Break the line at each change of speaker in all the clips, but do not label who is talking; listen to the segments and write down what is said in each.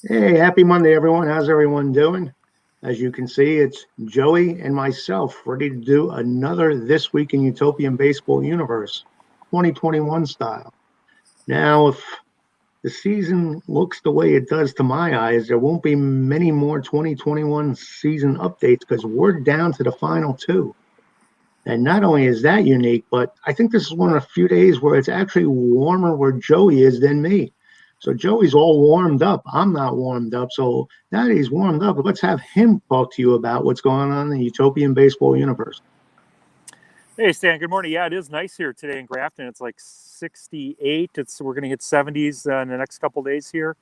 Hey, happy Monday, everyone. How's everyone doing? As you can see, it's Joey and myself ready to do another This Week in Utopian Baseball Universe, 2021 style. Now, if the season looks the way it does to my eyes, there won't be many more 2021 season updates because we're down to the final two. And not only is that unique, but I think this is one of the few days where it's actually warmer where Joey is than me. So Joey's all warmed up. I'm not warmed up. So now that he's warmed up, let's have him talk to you about what's going on in the Utopian Baseball Universe.
Hey Stan, good morning. Yeah, it is nice here today in Grafton. It's like 68. We're going to hit 70s in the next couple days here.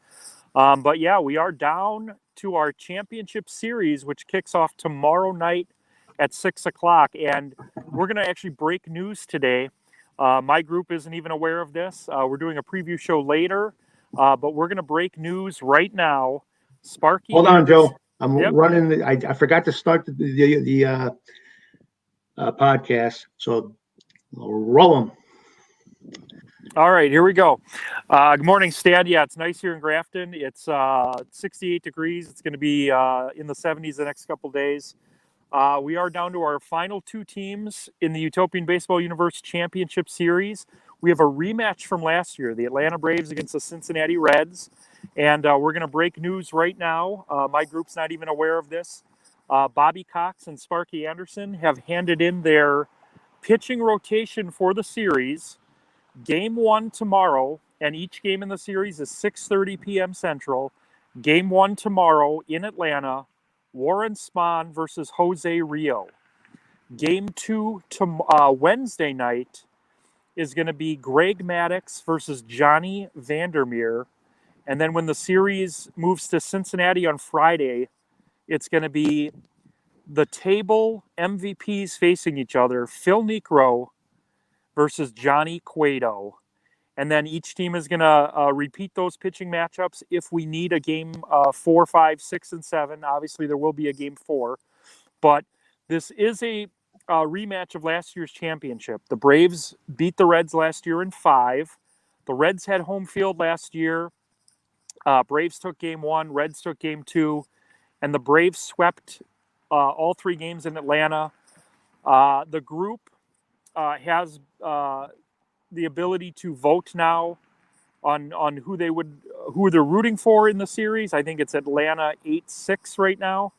But yeah, we are down to our championship series, which kicks off tomorrow night at 6 o'clock. And we're going to actually break news today. My group isn't even aware of this. We're doing a preview show later, but we're going to break news right now. Sparky,
Hold on, Joe. I'm
Yep.
running. I forgot to start the podcast. So roll them.
All right, here we go. Good morning, Stan. Yeah, it's nice here in Grafton. It's 68 degrees. It's going to be in the 70s the next couple days. We are down to our final two teams in the Utopian Baseball Universe Championship Series. We have a rematch from last year, the Atlanta Braves against the Cincinnati Reds. And we're going to break news right now. My group's not even aware of this. Bobby Cox and Sparky Anderson have handed in their pitching rotation for the series. Game 1 tomorrow, and each game in the series is 6:30 p.m. Central. Game 1 tomorrow in Atlanta, Warren Spahn versus Jose Rio. Game 2 Wednesday night is going to be Greg Maddux versus Johnny Vandermeer. And then when the series moves to Cincinnati on Friday, it's going to be the table MVPs facing each other, Phil Niekro versus Johnny Cueto. And then each team is going to repeat those pitching matchups if we need a game 4, 5, 6, and 7. Obviously, there will be a game 4. But this is a rematch of last year's championship. The Braves beat the Reds last year in 5. The Reds had home field last year. Braves took game 1. Reds took game 2. And the Braves swept all 3 games in Atlanta. The group has the ability to vote now on who they're rooting for in the series. I think it's Atlanta 8-6 right now.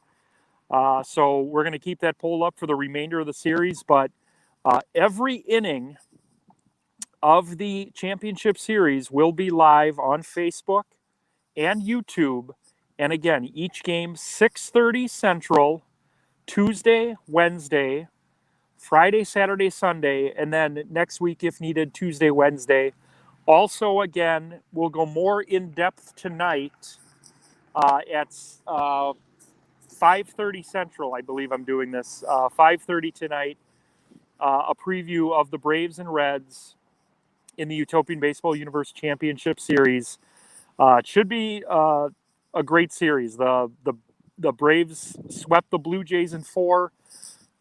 So we're going to keep that poll up for the remainder of the series. But every inning of the championship series will be live on Facebook and YouTube. And again, each game 6:30 Central, Tuesday, Wednesday, Friday, Saturday, Sunday, and then next week, if needed, Tuesday, Wednesday. Also, again, we'll go more in depth tonight at 5:30 Central. I believe I'm doing this 5:30 tonight. A preview of the Braves and Reds in the Utopian Baseball Universe Championship Series. It should be a great series. The Braves swept the Blue Jays in 4.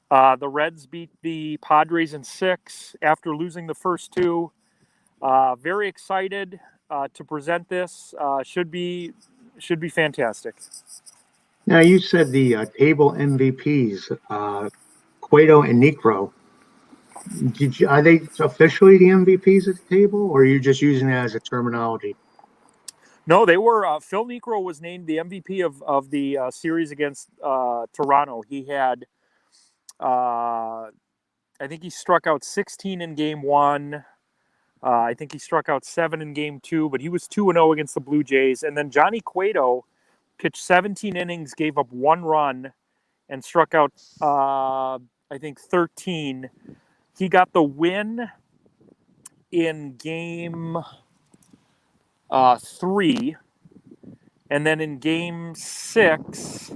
The Reds beat the Padres in 6 after losing the first 2. Very excited to present this. Should be fantastic.
Now, you said the table MVPs, Cueto and Niekro. Are they officially the MVPs at the table, or are you just using that as a terminology?
No, they were. Phil Niekro was named the MVP of the series against Toronto. He had, I think he struck out 16 in game 1. I think he struck out 7 in game 2, but he was 2-0 against the Blue Jays. And then Johnny Cueto pitched 17 innings, gave up 1 run, and struck out, I think, 13. He got the win in game 3. And then in game 6,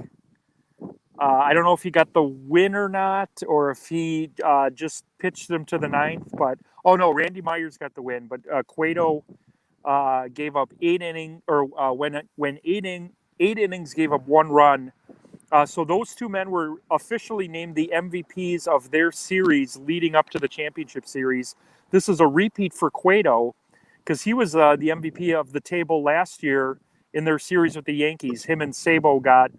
I don't know if he got the win or not, or if he just pitched them to the 9th. But Randy Myers got the win. But Cueto gave up 8 innings, or when 8 innings, gave up 1 run. So those 2 men were officially named the MVPs of their series leading up to the championship series. This is a repeat for Cueto because he was the MVP of the table last year in their series with the Yankees. Him and Sabo got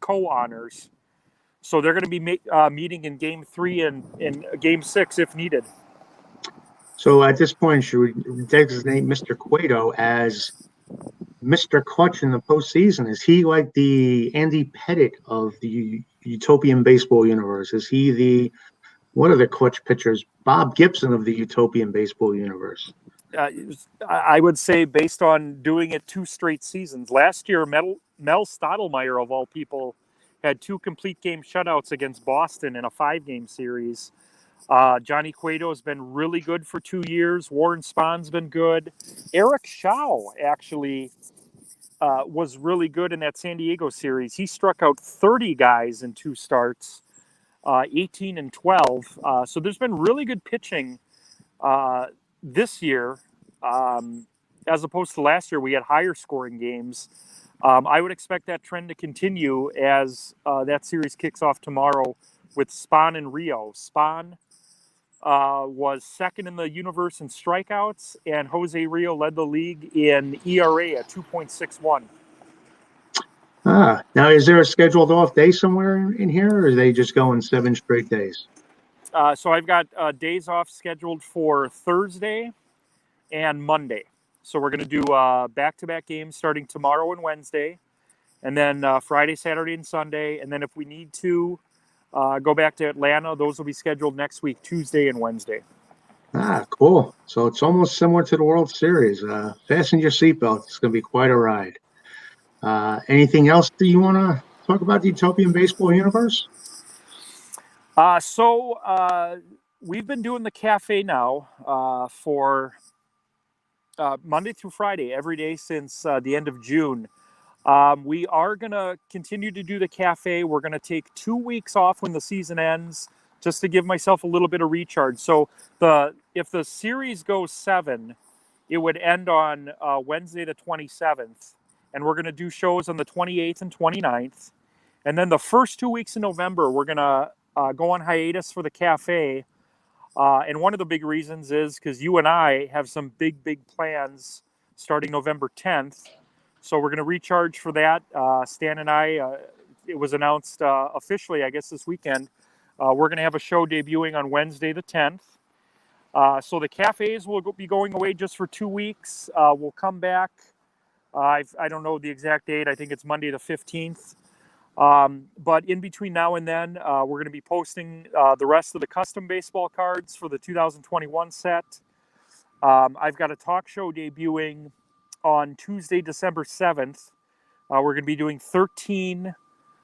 co-honors. So they're going to be meeting in Game 3 and in Game 6 if needed.
So at this point, should we designate Mr. Cueto as Mr. Clutch in the postseason? Is he like the Andy Pettitte of the Utopian Baseball Universe? Is he the, what are the clutch pitchers? Bob Gibson of the Utopian Baseball Universe?
I would say based on doing it 2 straight seasons. Last year, Mel Stottlemyre, of all people, had 2 complete game shutouts against Boston in a 5-game series. Johnny Cueto has been really good for 2 years. Warren Spahn's been good. Eric Shaw actually was really good in that San Diego series. He struck out 30 guys in 2 starts, 18 and 12. So there's been really good pitching this year, as opposed to last year. We had higher scoring games. I would expect that trend to continue as that series kicks off tomorrow with Spahn and Rio. Spahn was second in the universe in strikeouts, and Jose Rio led the league in ERA at 2.61.
Now is there a scheduled off day somewhere in here, or are they just going 7 straight days?
So I've got days off scheduled for Thursday and Monday. So we're going to do back-to-back games starting tomorrow and Wednesday, and then Friday, Saturday, and Sunday. And then if we need to go back to Atlanta, those will be scheduled next week, Tuesday and Wednesday.
Cool. So it's almost similar to the World Series. Fasten your seatbelt. It's going to be quite a ride. Anything else that you want to talk about the Utopian Baseball Universe?
So we've been doing the cafe now for Monday through Friday, every day since the end of June. We are going to continue to do the cafe. We're going to take 2 weeks off when the season ends, just to give myself a little bit of recharge. So if the series goes 7, it would end on Wednesday the 27th. And we're going to do shows on the 28th and 29th. And then the first 2 weeks in November, we're going to go on hiatus for the cafe. And one of the big reasons is because you and I have some big plans starting November 10th. So we're going to recharge for that. Stan and I, it was announced officially, I guess, this weekend. We're going to have a show debuting on Wednesday the 10th. So the cafes will be going away just for 2 weeks. We'll come back. I don't know the exact date. I think it's Monday the 15th. But in between now and then, we're going to be posting the rest of the custom baseball cards for the 2021 set. I've got a talk show debuting on Tuesday, December 7th. We're going to be doing 13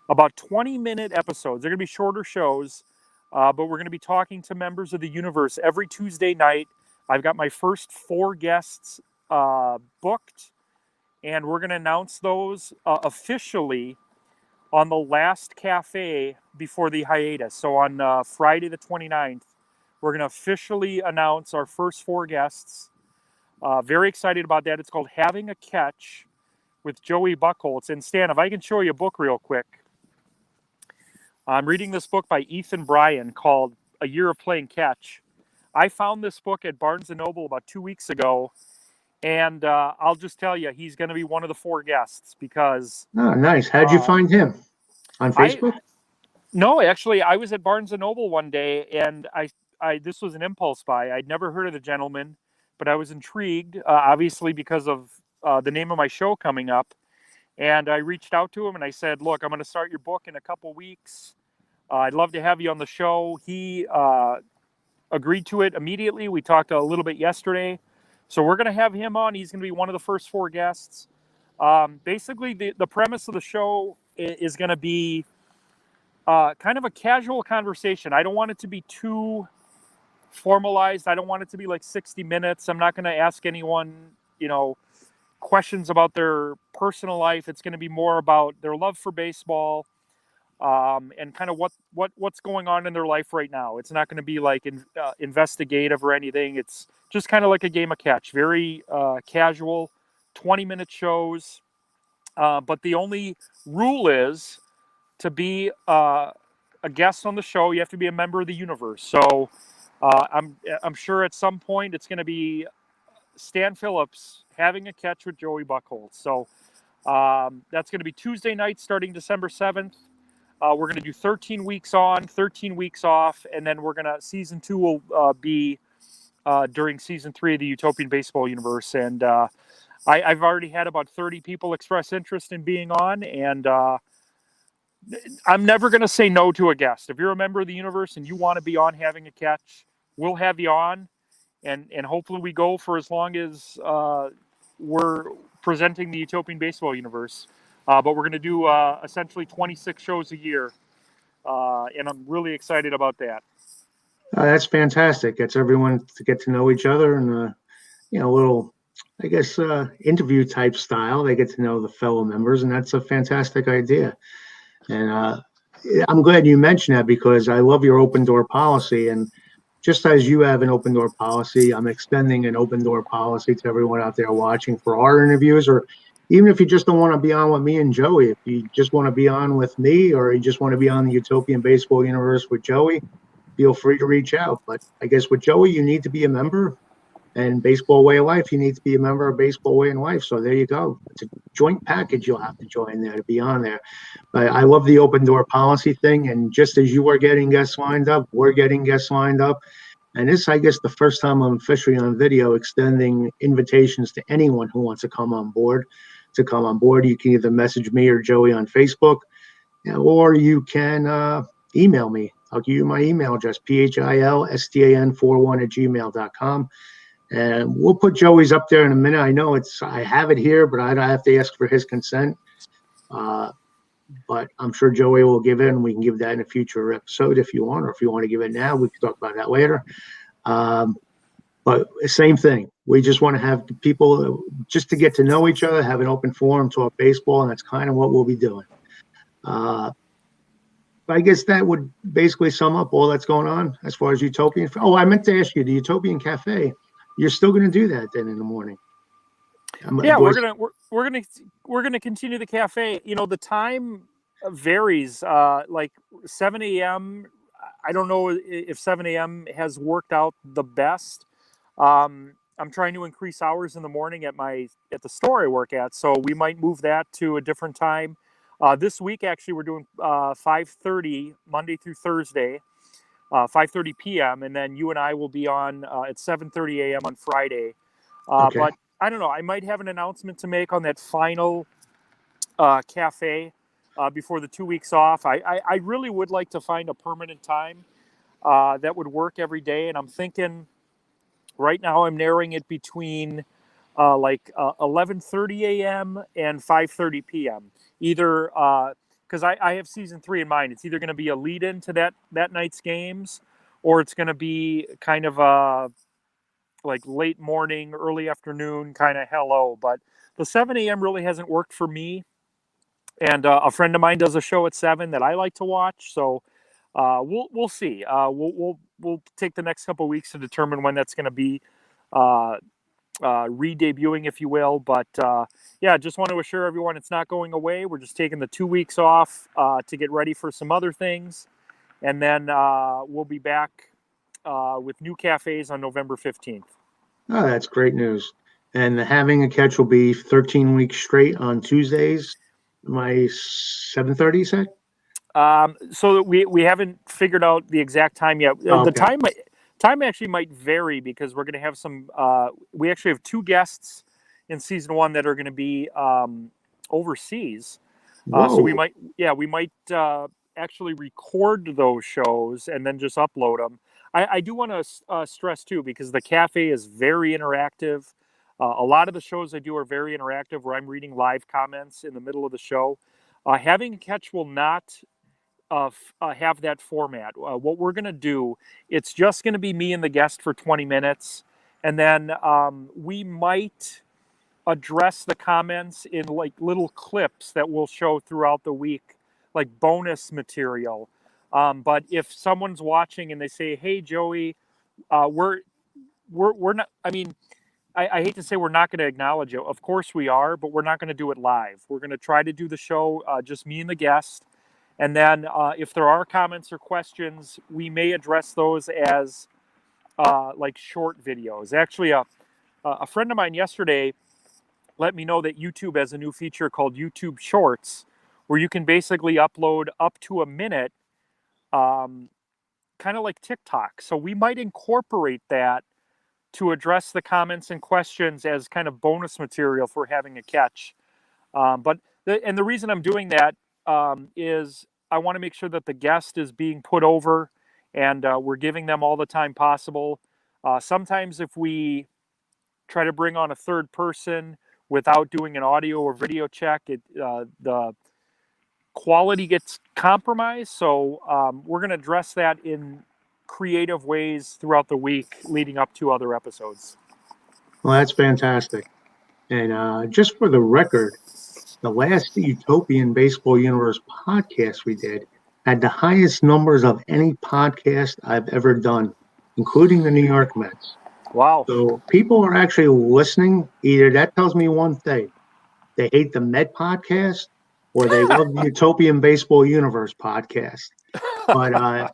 about 20-minute episodes. They're going to be shorter shows, but we're going to be talking to members of the universe every Tuesday night. I've got my first 4 guests booked, and we're going to announce those officially on the last cafe before the hiatus. So on Friday the 29th, we're going to officially announce our first 4 guests. Very excited about that. It's called Having a Catch with Joey Buchholz. And Stan, if I can show you a book real quick. I'm reading this book by Ethan Bryan called A Year of Playing Catch. I found this book at Barnes & Noble about 2 weeks ago. And I'll just tell you, he's going to be one of the 4 guests because...
Oh, nice. How'd you find him? On Facebook?
No, actually, I was at Barnes & Noble one day, and I this was an impulse buy. I'd never heard of the gentleman, but I was intrigued, obviously, because of the name of my show coming up. And I reached out to him, and I said, look, I'm going to start your book in a couple weeks. I'd love to have you on the show. He agreed to it immediately. We talked a little bit yesterday. So we're going to have him on. He's going to be one of the first 4 guests. Basically, the premise of the show is going to be kind of a casual conversation. I don't want it to be too formalized. I don't want it to be like 60 minutes. I'm not going to ask anyone, questions about their personal life. It's going to be more about their love for baseball and kind of what's going on in their life right now. It's not going to be like investigative or anything. It's just kind of like a game of catch, very casual, 20-minute shows. But the only rule is to be a guest on the show, you have to be a member of the universe. So I'm sure at some point it's going to be Stan Phillips having a catch with Joey Buchholz. So That's going to be Tuesday night starting December 7th. We're going to do 13 weeks on, 13 weeks off, and then season 2 will be during season 3 of the Utopian Baseball Universe. And I've already had about 30 people express interest in being on, and I'm never going to say no to a guest. If you're a member of the universe and you want to be on having a catch, we'll have you on, and hopefully we go for as long as we're presenting the Utopian Baseball Universe. But we're going to do essentially 26 shows a year, and I'm really excited about that.
That's fantastic. Gets everyone to get to know each other and, a little, I guess, interview type style. They get to know the fellow members, and that's a fantastic idea. And I'm glad you mentioned that because I love your open door policy. And just as you have an open door policy, I'm extending an open door policy to everyone out there watching for our interviews, or even if you just don't want to be on with me and Joey, if you just want to be on with me, or you just want to be on the Utopian Baseball Universe with Joey, feel free to reach out. But I guess with Joey, you need to be a member, and Baseball Way of Life, you need to be a member of Baseball Way of Life. So there you go. It's a joint package you'll have to join there to be on there. But I love the open door policy thing. And just as you are getting guests lined up, we're getting guests lined up. And this, I guess, the first time I'm officially on video extending invitations to anyone who wants to come on board. You can either message me or Joey on Facebook, or you can email me. I'll give you my email address, philstan41@gmail.com. And we'll put Joey's up there in a minute. I know I have it here, but I have to ask for his consent. But I'm sure Joey will give it, and we can give that in a future episode if you want, or if you want to give it now, we can talk about that later. But same thing. We just want to have people just to get to know each other, have an open forum, talk baseball, and that's kind of what we'll be doing. I guess that would basically sum up all that's going on as far as Utopian. Oh, I meant to ask you, the Utopian Cafe. You're still going to do that then in the morning?
Yeah, we're gonna continue the cafe. The time varies. Like 7 a.m. I don't know if 7 a.m. has worked out the best. I'm trying to increase hours in the morning at the store I work at, so we might move that to a different time. This week, actually, we're doing 5:30 Monday through Thursday, 5:30 p.m., and then you and I will be on at 7:30 a.m. on Friday.
Okay.
But I don't know. I might have an announcement to make on that final cafe before the 2 weeks off. I really would like to find a permanent time that would work every day, and I'm thinking right now I'm narrowing it between 11:30 a.m. and 5:30 p.m. Either because I have season 3 in mind. It's either going to be a lead-in to that night's games, or it's going to be kind of like late morning, early afternoon kind of hello. But the 7 a.m. really hasn't worked for me. And a friend of mine does a show at 7 that I like to watch. So we'll see. We'll take the next couple of weeks to determine when that's going to be re-debuting, if you will. But yeah, just want to assure everyone it's not going away. We're just taking the 2 weeks off to get ready for some other things. And then we'll be back with new cafes on November 15th.
Oh, that's great news. And having a catch will be 13 weeks straight on Tuesdays. My 7:30, you said?
So we haven't figured out the exact time yet.
Okay.
The time actually might vary because we're going to have some. We actually have 2 guests in season 1 that are going to be overseas. So we might actually record those shows and then just upload them. I do want to stress too, because the cafe is very interactive. A lot of the shows I do are very interactive, where I'm reading live comments in the middle of the show. Having a catch will not have that format. What we're going to do, it's just going to be me and the guest for 20 minutes. And then we might address the comments in like little clips that we'll show throughout the week, like bonus material. But if someone's watching and they say, "Hey, Joey, we're not," I mean, I hate to say we're not going to acknowledge you. Of course we are, but we're not going to do it live. We're going to try to do the show just me and the guest. And then if there are comments or questions, we may address those as like short videos. Actually, a friend of mine yesterday let me know that YouTube has a new feature called YouTube Shorts, where you can basically upload up to a minute, kind of like TikTok. So we might incorporate that to address the comments and questions as kind of bonus material for having a catch. But the reason I'm doing that is I want to make sure that the guest is being put over, and we're giving them all the time possible. Sometimes if we try to bring on a third person without doing an audio or video check, the quality gets compromised. So we're going to address that in creative ways throughout the week leading up to other episodes.
Well, that's fantastic. And just for the record, the last Utopian Baseball Universe podcast we did had the highest numbers of any podcast I've ever done, including the New York Mets.
Wow.
So people are actually listening. Either that tells me one thing: they hate the Met podcast, or they love the Utopian Baseball Universe podcast. But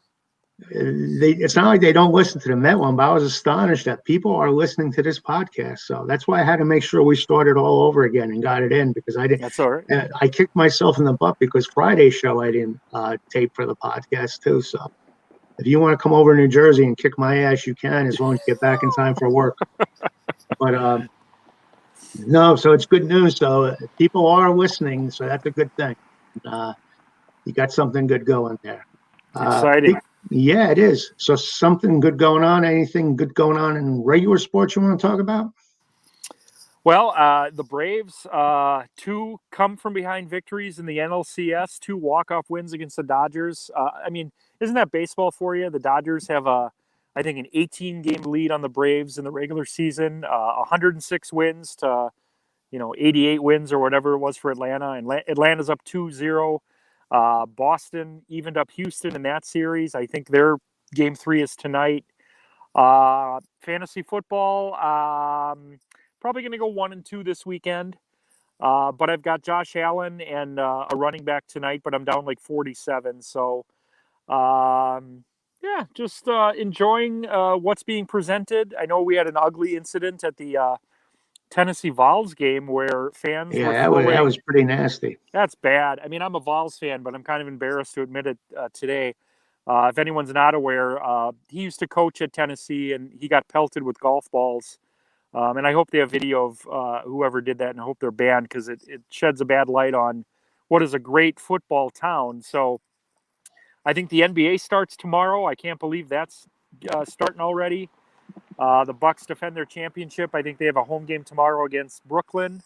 it's not like they don't listen to the Met one, but I was astonished that people are listening to this podcast. So that's why I had to make sure we started all over again and got it in, because I didn't.
That's all right.
I kicked myself in the butt because Friday's show I didn't tape for the podcast too. So if you want to come over to New Jersey and kick my ass, you can, as long as you get back in time for work. But no, so it's good news. So people are listening, so that's a good thing. You got something good going there.
Exciting.
Yeah, it is. So something good going on. Anything good going on in regular sports you want to talk about?
Well, the Braves, 2 come from behind victories in the NLCS, 2 walk-off wins against the Dodgers. I mean, isn't that baseball for you? The Dodgers have I think an 18-game lead on the Braves in the regular season, 106 wins to, 88 wins or whatever it was for Atlanta. And Atlanta's up 2-0. Boston evened up Houston in that series. I think their game 3 is tonight. Fantasy football, probably going to go 1-2 this weekend. But I've got Josh Allen and a running back tonight, but I'm down like 47. So, just enjoying what's being presented. I know we had an ugly incident at the Tennessee Vols game where fans were throwing.
that was pretty nasty.
That's bad. I mean, I'm a Vols fan, but I'm kind of embarrassed to admit it today. If anyone's not aware, he used to coach at Tennessee, and he got pelted with golf balls. And I hope they have video of whoever did that, and I hope they're banned, because it sheds a bad light on what is a great football town. So I think the NBA starts tomorrow. I can't believe that's starting already. The Bucks defend their championship. I think they have a home game tomorrow against Brooklyn.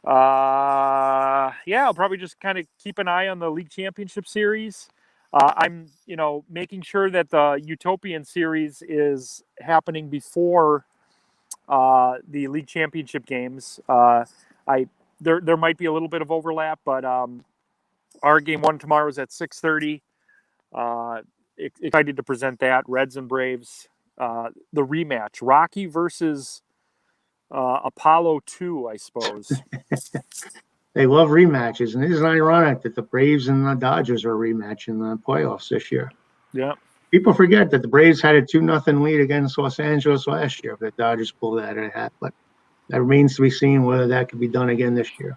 I'll probably just kind of keep an eye on the league championship series. I'm, making sure that the Utopian series is happening before the league championship games. There might be a little bit of overlap, but our game 1 tomorrow is at 6:30. Excited to present that. Reds and Braves. The rematch, Rocky versus Apollo 2, I suppose.
They love rematches, and it is ironic that the Braves and the Dodgers are rematching the playoffs this year.
Yeah.
People forget that the Braves had a 2-0 lead against Los Angeles last year. The Dodgers pulled that out of the hat, but that remains to be seen whether that could be done again this year.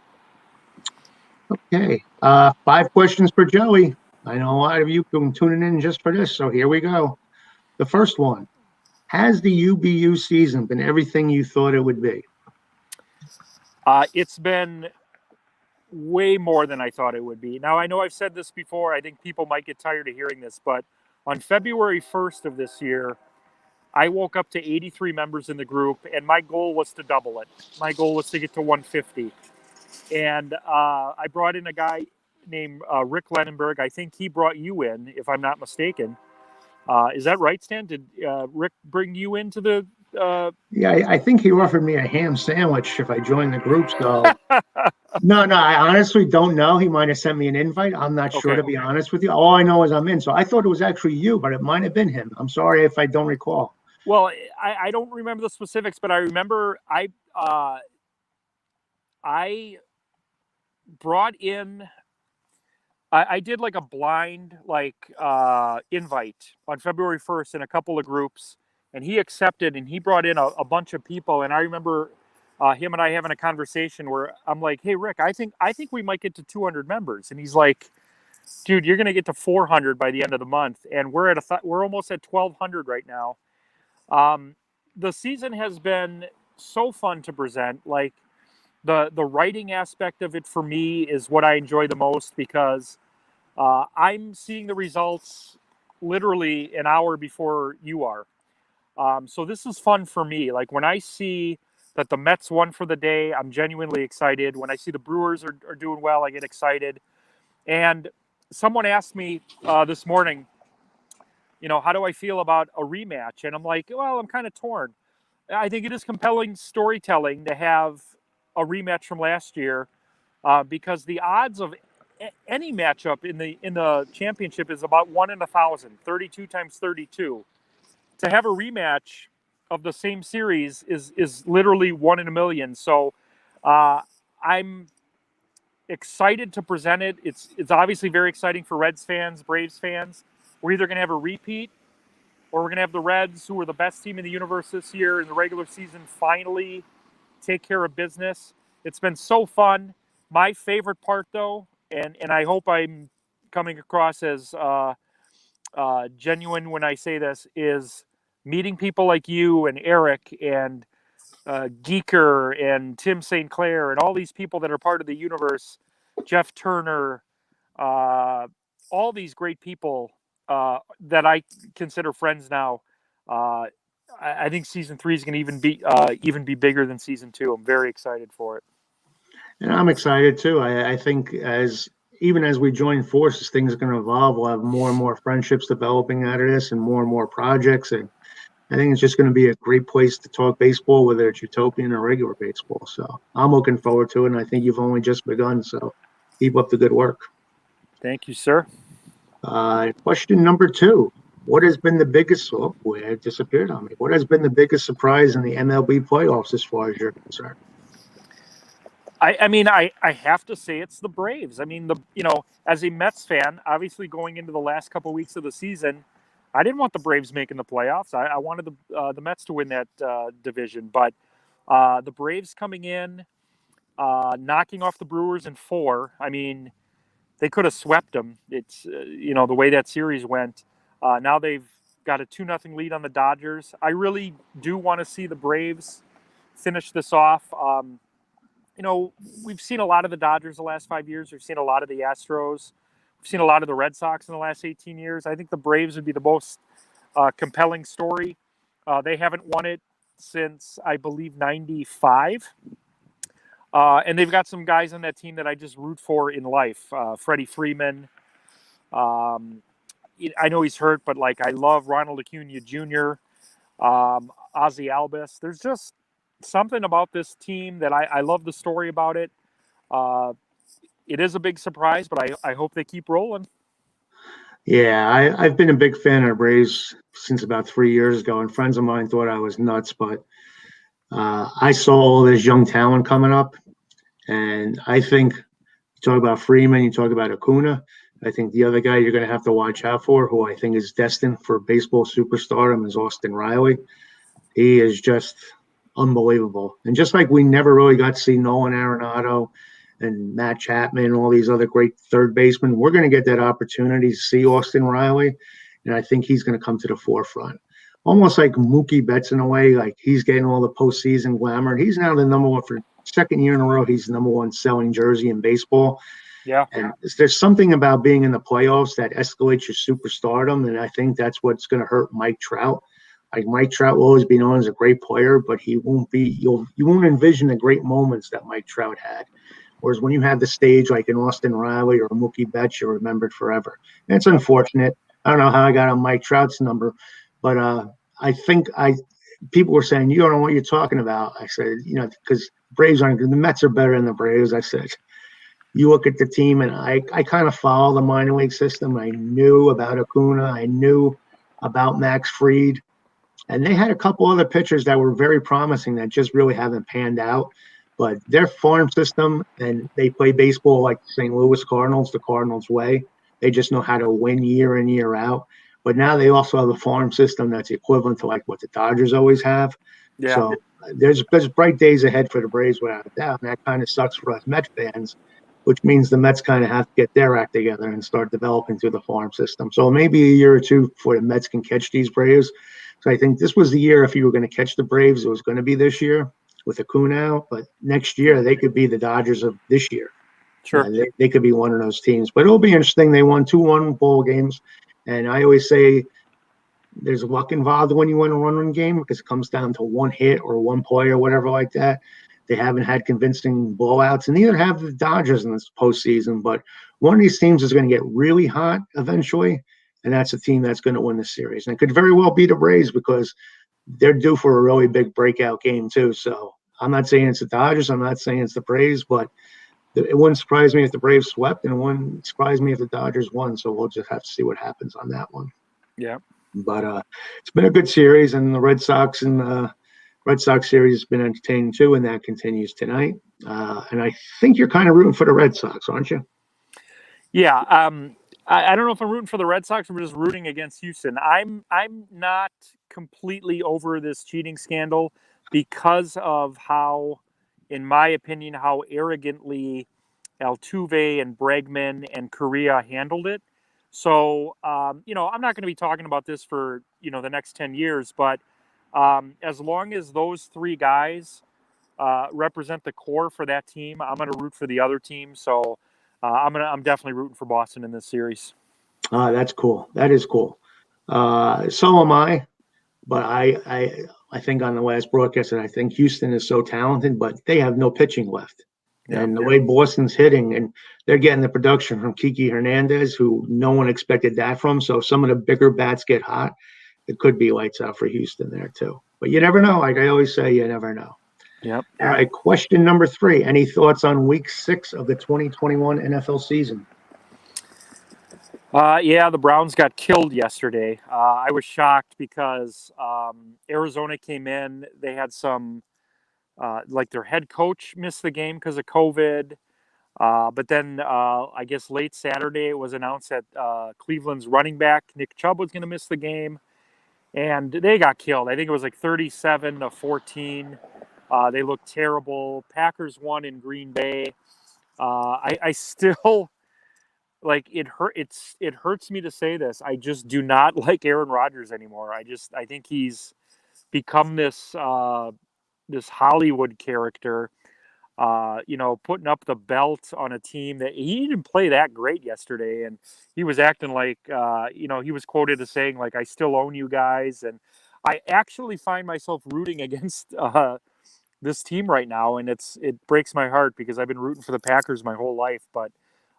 Okay, 5 questions for Joey. I know a lot of you been tuning in just for this, so here we go. The first one: has the UBU season been everything you thought it would be?
It's been way more than I thought it would be. Now, I know I've said this before. I think people might get tired of hearing this, but on February 1st of this year, I woke up to 83 members in the group, and my goal was to double it. My goal was to get to 150. And I brought in a guy named Rick Lenenberg. I think he brought you in, if I'm not mistaken. Is that right, Stan? Did Rick bring you into the...
Yeah, I think he offered me a ham sandwich if I joined the group. So no, I honestly don't know. He might have sent me an invite. I'm not sure, to be honest with you. All I know is I'm in. So I thought it was actually you, but it might have been him. I'm sorry if I don't recall.
Well, I don't remember the specifics, but I remember I brought in... I did like a blind invite on February 1st in a couple of groups, and he accepted, and he brought in a bunch of people. And I remember him and I having a conversation where I'm like, "Hey, Rick, I think we might get to 200 members," and he's like, "Dude, you're going to get to 400 by the end of the month, and we're almost at 1,200 right now." The season has been so fun to present. Like the writing aspect of it for me is what I enjoy the most because I'm seeing the results literally an hour before you are. So this is fun for me. Like when I see that the Mets won for the day, I'm genuinely excited. When I see the Brewers are doing well, I get excited. And someone asked me this morning, how do I feel about a rematch? And I'm like, well, I'm kind of torn. I think it is compelling storytelling to have a rematch from last year because the odds of any matchup in the championship is about 1 in 1,000, 32 times 32. To have a rematch of the same series is literally 1 in a million. So I'm excited to present it. It's obviously very exciting for Reds fans, Braves fans. We're either going to have a repeat or we're going to have the Reds, who were the best team in the universe this year in the regular season, finally take care of business. It's been so fun. My favorite part, though, and I hope I'm coming across as genuine when I say this, is meeting people like you and Eric and Geeker and Tim St. Clair and all these people that are part of the universe, Jeff Turner, all these great people that I consider friends now. I think season 3 is going to even be bigger than season 2. I'm very excited for it.
And I'm excited too. I think even as we join forces, things are going to evolve. We'll have more and more friendships developing out of this and more projects. And I think it's just going to be a great place to talk baseball, whether it's Utopian or regular baseball. So I'm looking forward to it. And I think you've only just begun. So keep up the good work.
Thank you, sir.
Question number 2. What has been the biggest, it disappeared on me. What has been the biggest surprise in the MLB playoffs as far as you're concerned?
I have to say it's the Braves. I mean, as a Mets fan, obviously going into the last couple of weeks of the season, I didn't want the Braves making the playoffs. I wanted the Mets to win that division, but the Braves coming in, knocking off the Brewers in 4. I mean, they could have swept them. It's the way that series went. Now they've got a 2-0 lead on the Dodgers. I really do want to see the Braves finish this off. We've seen a lot of the Dodgers the last 5 years. We've seen a lot of the Astros. We've seen a lot of the Red Sox in the last 18 years. I think the Braves would be the most compelling story. They haven't won it since, I believe, 95. And they've got some guys on that team that I just root for in life. Freddie Freeman. I know he's hurt, but I love Ronald Acuna Jr., Ozzie Albus. There's just something about this team that I love the story about it. It is a big surprise, but I hope they keep rolling.
Yeah, I've been a big fan of the Braves since about 3 years ago, and friends of mine thought I was nuts, but I saw all this young talent coming up, and I think you talk about Freeman, you talk about Acuna. I think the other guy you're going to have to watch out for, who I think is destined for baseball superstardom, is Austin Riley. He is just unbelievable. And just like we never really got to see Nolan Arenado and Matt Chapman and all these other great third basemen, we're going to get that opportunity to see Austin Riley, and I think he's going to come to the forefront. Almost like Mookie Betts in a way, like he's getting all the postseason glamour. And he's now the number one for second year in a row. He's the number one selling jersey in baseball.
Yeah.
And there's something about being in the playoffs that escalates your superstardom, and I think that's what's going to hurt Mike Trout. Like Mike Trout will always be known as a great player, but he won't be. You won't envision the great moments that Mike Trout had. Whereas when you have the stage like in Austin Riley or Mookie Betts, you're remembered forever. And it's unfortunate. I don't know how I got on Mike Trout's number, but I think people were saying, you don't know what you're talking about. I said, because Braves aren't good. The Mets are better than the Braves. I said, you look at the team, and I kind of follow the minor league system. I knew about Acuna. I knew about Max Fried. And they had a couple other pitchers that were very promising that just really haven't panned out. But their farm system, and they play baseball like the St. Louis Cardinals, the Cardinals way. They just know how to win year in, year out. But now they also have a farm system that's equivalent to like what the Dodgers always have.
Yeah.
So there's bright days ahead for the Braves without a doubt, and that kind of sucks for us Mets fans, which means the Mets kind of have to get their act together and start developing through the farm system. So maybe a year or two before the Mets can catch these Braves. So I think this was the year if you were going to catch the Braves, it was going to be this year with Acuna, but next year they could be the Dodgers of this year.
Sure.
They could be one of those teams, but it'll be interesting. They won 2-1 bowl games, and I always say there's luck involved when you win a one-run game because it comes down to one hit or one play or whatever like that. They haven't had convincing blowouts, and neither have the Dodgers in this postseason. But one of these teams is going to get really hot eventually, and that's a team that's going to win the series. And it could very well be the Braves because they're due for a really big breakout game too. So I'm not saying it's the Dodgers. I'm not saying it's the Braves, but it wouldn't surprise me if the Braves swept, and it wouldn't surprise me if the Dodgers won. So we'll just have to see what happens on that one.
Yeah.
But it's been a good series, and the Red Sox series has been entertaining too, and that continues tonight. And I think you're kind of rooting for the Red Sox, aren't you?
Yeah. I don't know if I'm rooting for the Red Sox or just rooting against Houston. I'm not completely over this cheating scandal because of how, in my opinion, how arrogantly Altuve and Bregman and Correa handled it. So, I'm not going to be talking about this for, the next 10 years, but as long as those three guys represent the core for that team, I'm going to root for the other team. So I'm definitely rooting for Boston in this series.
That's cool. That is cool. So am I. But I think on the last broadcast, I think Houston is so talented, but they have no pitching left.
Yeah.
And the way Boston's hitting, and they're getting the production from Kiki Hernandez, who no one expected that from. So some of the bigger bats get hot. It could be lights out for Houston there too. But you never know. Like I always say, you never know.
Yep.
All right. Question number 3. Any thoughts on week 6 of the 2021 NFL season?
Yeah, the Browns got killed yesterday. I was shocked because Arizona came in. They had some, like their head coach missed the game because of COVID. But then I guess late Saturday it was announced that Cleveland's running back, Nick Chubb, was going to miss the game. And they got killed. I think it was like 37-14. They looked terrible. Packers won in Green Bay. I still... Like it hurts me to say this. I just do not like Aaron Rodgers anymore. I think he's become this this Hollywood character. Putting up the belt on a team that he didn't play that great yesterday, and he was acting like he was quoted as saying like, "I still own you guys," and I actually find myself rooting against this team right now, and it breaks my heart because I've been rooting for the Packers my whole life, but.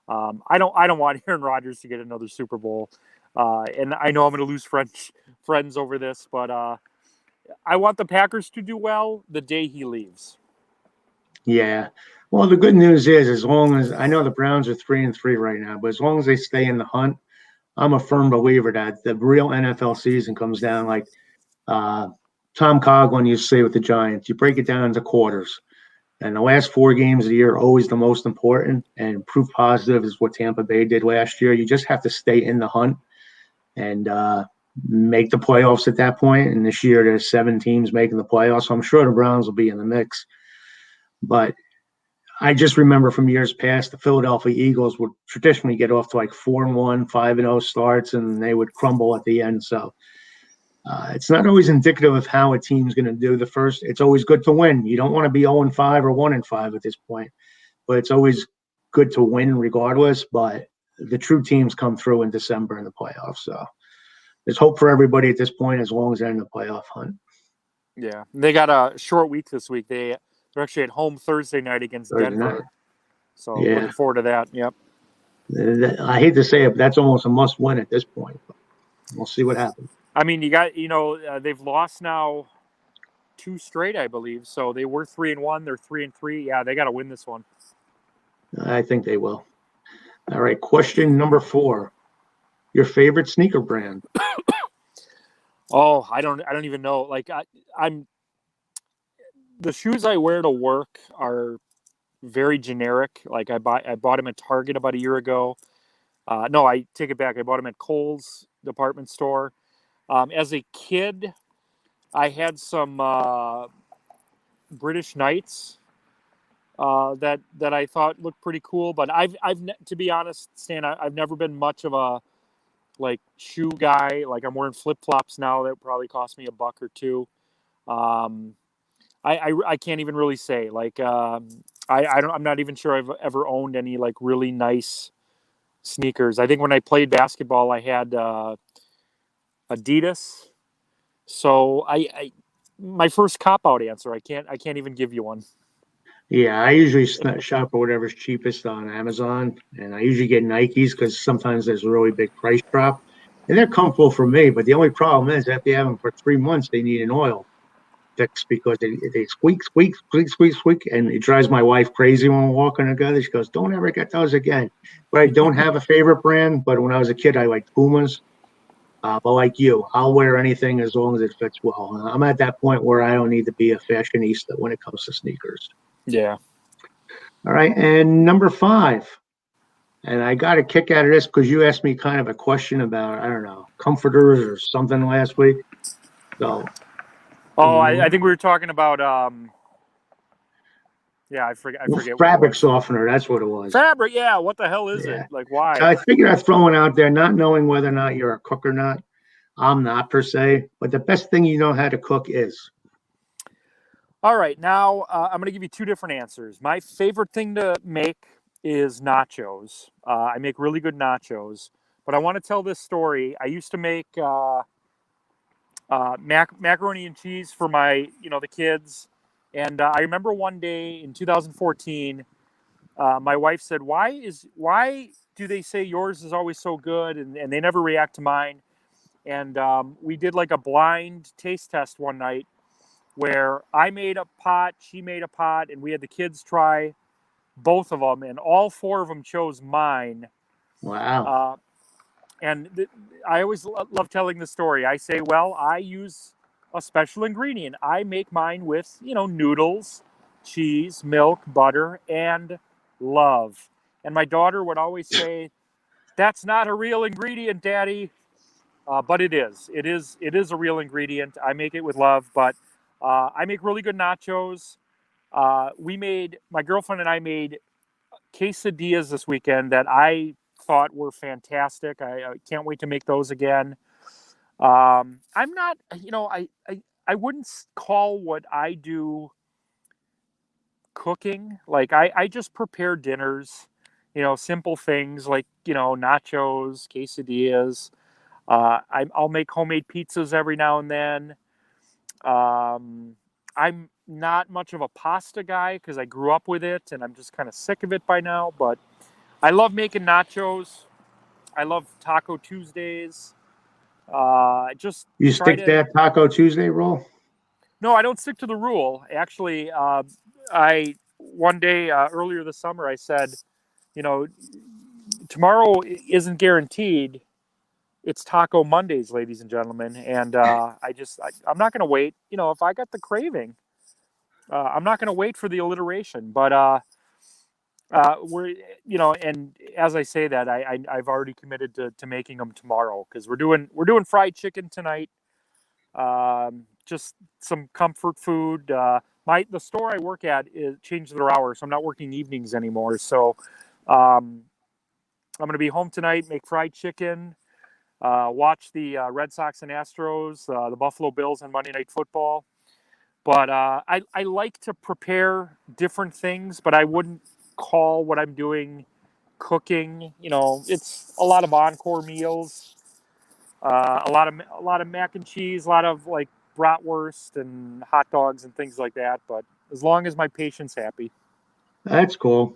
I don't want Aaron Rodgers to get another Super Bowl, and I know I'm going to lose friends over this, but I want the Packers to do well the day he leaves.
Yeah. Well, the good news is, as long as I know the Browns are 3-3 right now, but as long as they stay in the hunt, I'm a firm believer that the real NFL season comes down like Tom Coughlin used to say with the Giants. You break it down into quarters. And the last 4 games of the year are always the most important, and proof positive is what Tampa Bay did last year. You just have to stay in the hunt and make the playoffs at that point. And this year there's 7 teams making the playoffs, so I'm sure the Browns will be in the mix. But I just remember from years past, the Philadelphia Eagles would traditionally get off to like 4-1, 5-0 starts, and they would crumble at the end. So it's not always indicative of how a team's going to do the first. It's always good to win. You don't want to be 0-5 or 1-5 at this point, but it's always good to win regardless. But the true teams come through in December in the playoffs. So there's hope for everybody at this point as long as they're in the playoff hunt.
Yeah, they got a short week this week. They're actually at home Thursday night against Denver. Night. So yeah. Looking forward to that. Yep.
I hate to say it, but that's almost a must win at this point. But we'll see what happens.
I mean, they've lost now 2 straight, I believe. So they were 3-1. They're 3-3. Yeah, they got to win this one.
I think they will. All right. Question number 4. Your favorite sneaker brand?
Oh, I don't even know. Like I'm the shoes I wear to work are very generic. Like I bought them at Target about a year ago. No, I take it back. I bought them at Kohl's department store. As a kid, I had some British Knights that I thought looked pretty cool. But to be honest, Stan, I've never been much of a like shoe guy. Like I'm wearing flip flops now that probably cost me $1 or $2. I can't even really say like I'm not even sure I've ever owned any like really nice sneakers. I think when I played basketball, I had Adidas. So my first cop out answer. I can't even give you one.
Yeah, I usually shop for whatever's cheapest on Amazon, and I usually get Nikes because sometimes there's a really big price drop, and they're comfortable for me. But the only problem is after you have them for 3 months, they need an oil fix because they squeak, squeak, squeak, squeak, squeak, and it drives my wife crazy when we're walking together. She goes, "Don't ever get those again." But I don't have a favorite brand. But when I was a kid, I liked Pumas. But like you, I'll wear anything as long as it fits well. I'm at that point where I don't need to be a fashionista when it comes to sneakers.
Yeah.
All right, and number 5. And I got a kick out of this because you asked me kind of a question about, I don't know, comforters or something last week. So,
Oh, I think we were talking about I forget what
fabric
it was.
softener, that's what it was.
Fabric, yeah. What the hell is it? Like, why?
So I figured I'd throw it out there, not knowing whether or not you're a cook or not. I'm not per se, but the best thing you know how to cook is.
All right, now I'm going to give you 2 different answers. My favorite thing to make is nachos. I make really good nachos, but I want to tell this story. I used to make macaroni and cheese for my, the kids, and I remember one day in 2014, my wife said, "Why do they say yours is always so good and they never react to mine?" And we did like a blind taste test one night, where I made a pot, she made a pot, and we had the kids try both of them, and all 4 of them chose mine.
Wow.
I always love telling the story. I say, well, I use a special ingredient. I make mine with, noodles, cheese, milk, butter, and love. And my daughter would always say, "That's not a real ingredient, Daddy." But it is. It is a real ingredient. I make it with love, but I make really good nachos. My girlfriend and I made quesadillas this weekend that I thought were fantastic. I can't wait to make those again. I'm not, I wouldn't call what I do cooking. Like I just prepare dinners, simple things like, nachos, quesadillas. I'll make homemade pizzas every now and then. I'm not much of a pasta guy because I grew up with it and I'm just kind of sick of it by now. But I love making nachos. I love Taco Tuesdays. Just
You
try
stick
to.
that Taco Tuesday roll?
No, I don't stick to the rule. Actually, I one day earlier this summer I said, tomorrow isn't guaranteed. It's Taco Mondays, ladies and gentlemen, and I'm not going to wait. If I got the craving, I'm not going to wait for the alliteration. But we're, and as I say that, I've already committed to making them tomorrow because we're doing fried chicken tonight. Just some comfort food. The store I work at changed their hours, so I'm not working evenings anymore. So I'm going to be home tonight, make fried chicken. Watch the Red Sox and Astros, the Buffalo Bills, and Monday Night Football. But I like to prepare different things, but I wouldn't call what I'm doing cooking. It's a lot of encore meals, a lot of mac and cheese, a lot of like bratwurst and hot dogs and things like that. But as long as my patient's happy.
That's cool.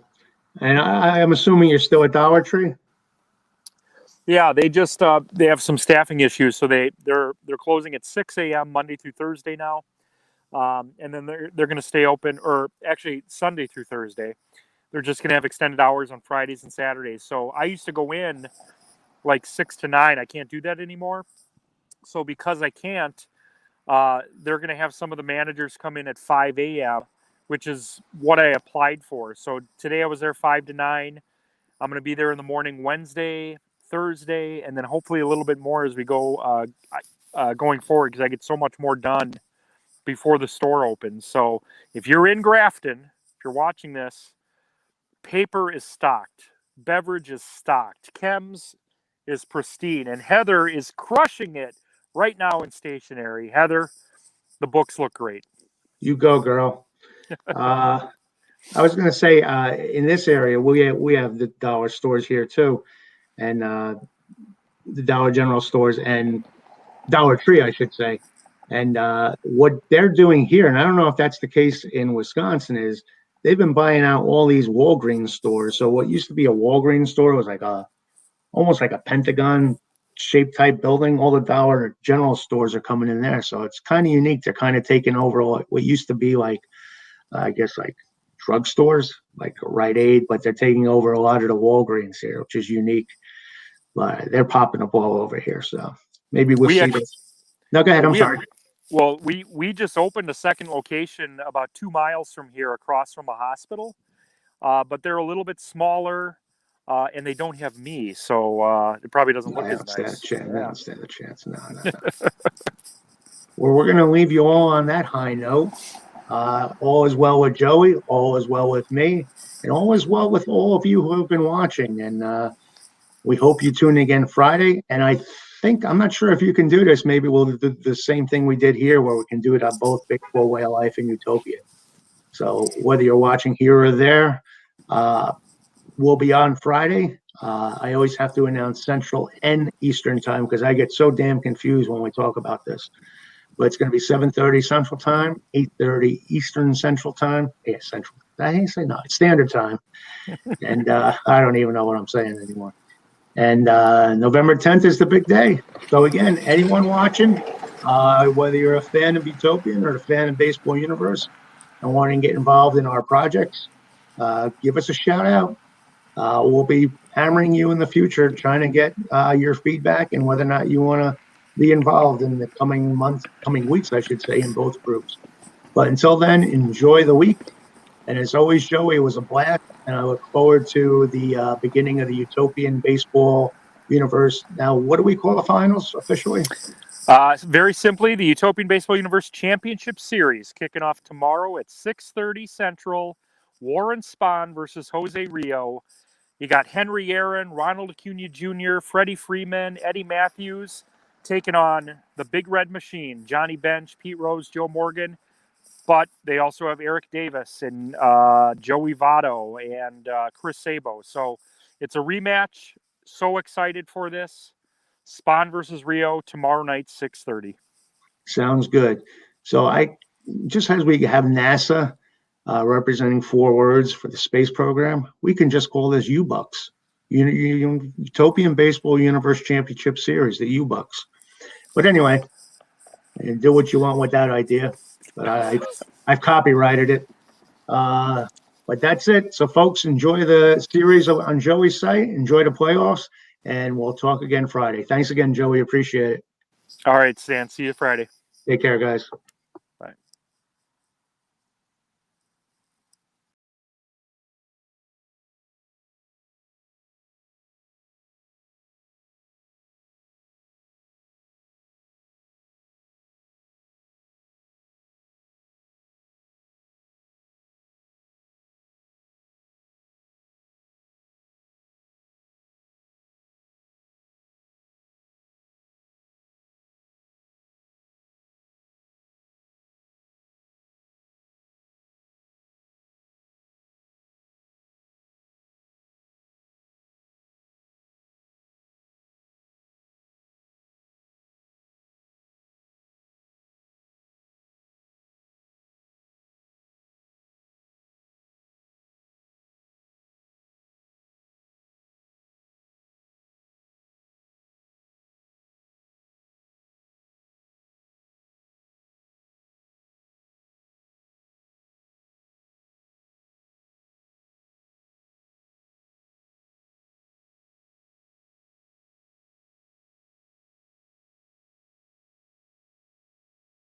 And I'm assuming you're still at Dollar Tree?
Yeah, they just they have some staffing issues, so they're closing at 6 a.m. Monday through Thursday now, and then they're going to stay open, or actually Sunday through Thursday. They're just going to have extended hours on Fridays and Saturdays. So I used to go in like 6 to 9. I can't do that anymore. So because I can't, they're going to have some of the managers come in at 5 a.m., which is what I applied for. So today I was there 5 to 9. I'm going to be there in the morning Wednesday, Thursday, and then hopefully a little bit more as we go going forward because I get so much more done before the store opens. So if you're in Grafton, if you're watching this, paper is stocked, beverage is stocked, chems is pristine, and Heather is crushing it right now in stationery. Heather, the books look great.
You go, girl. I was going to say, in this area, we have the dollar stores here too, and the Dollar General stores and Dollar Tree, I should say. And what they're doing here, and I don't know if that's the case in Wisconsin, is they've been buying out all these Walgreens stores. So what used to be a Walgreens store was like almost like a Pentagon shaped type building. All the Dollar General stores are coming in there, so it's kind of unique. They're kind of taking over what used to be like, I guess, like drugstores, like Rite Aid, but they're taking over a lot of the Walgreens here, which is unique. But they're popping up all over here, so maybe we'll see this. No, go ahead. I'm sorry.
Well, we just opened a second location about 2 miles from here, across from a hospital, but they're a little bit smaller, and they don't have me, so it probably doesn't look as nice.
I don't stand a chance. No. Well, we're going to leave you all on that high note. All is well with Joey, all is well with me, and all is well with all of you who have been watching. And we hope you tune in again Friday. And I think, I'm not sure if you can do this. Maybe we'll do the same thing we did here, where we can do it on both Big Full Way of Life and Utopia. So whether you're watching here or there, we'll be on Friday. I always have to announce Central and Eastern time because I get so damn confused when we talk about this. But it's going to be 7:30 Central Time, 8:30 Eastern Central Time. Yeah, Central. I ain't say no. It's Standard Time. And I don't even know what I'm saying anymore. And November 10th is the big day. So again, anyone watching, whether you're a fan of Utopian or a fan of Baseball Universe and wanting to get involved in our projects, give us a shout out. We'll be hammering you in the future, trying to get your feedback and whether or not you want to be involved in the coming weeks, I should say, in both groups. But until then, enjoy the week. And as always, Joey, it was a blast. And I look forward to the beginning of the Utopian Baseball Universe. Now, what do we call the finals officially?
Very simply, the Utopian Baseball Universe Championship Series, kicking off tomorrow at 6:30 Central. Warren Spahn versus Jose Rio. You got Henry Aaron, Ronald Acuna Jr., Freddie Freeman, Eddie Matthews, taking on the Big Red Machine, Johnny Bench, Pete Rose, Joe Morgan. But they also have Eric Davis and Joey Votto and Chris Sabo. So it's a rematch. So excited for this. Spahn versus Rio tomorrow night, 6:30.
Sounds good. So just as we have NASA representing 4 words for the space program, we can just call this U-Bucks. Utopian Baseball Universe Championship Series, the U-Bucks. But anyway, do what you want with that idea. But I've copyrighted it. But that's it. So, folks, enjoy the series on Joey's site. Enjoy the playoffs. And we'll talk again Friday. Thanks again, Joey. Appreciate it.
All right, Stan. See you Friday.
Take care, guys.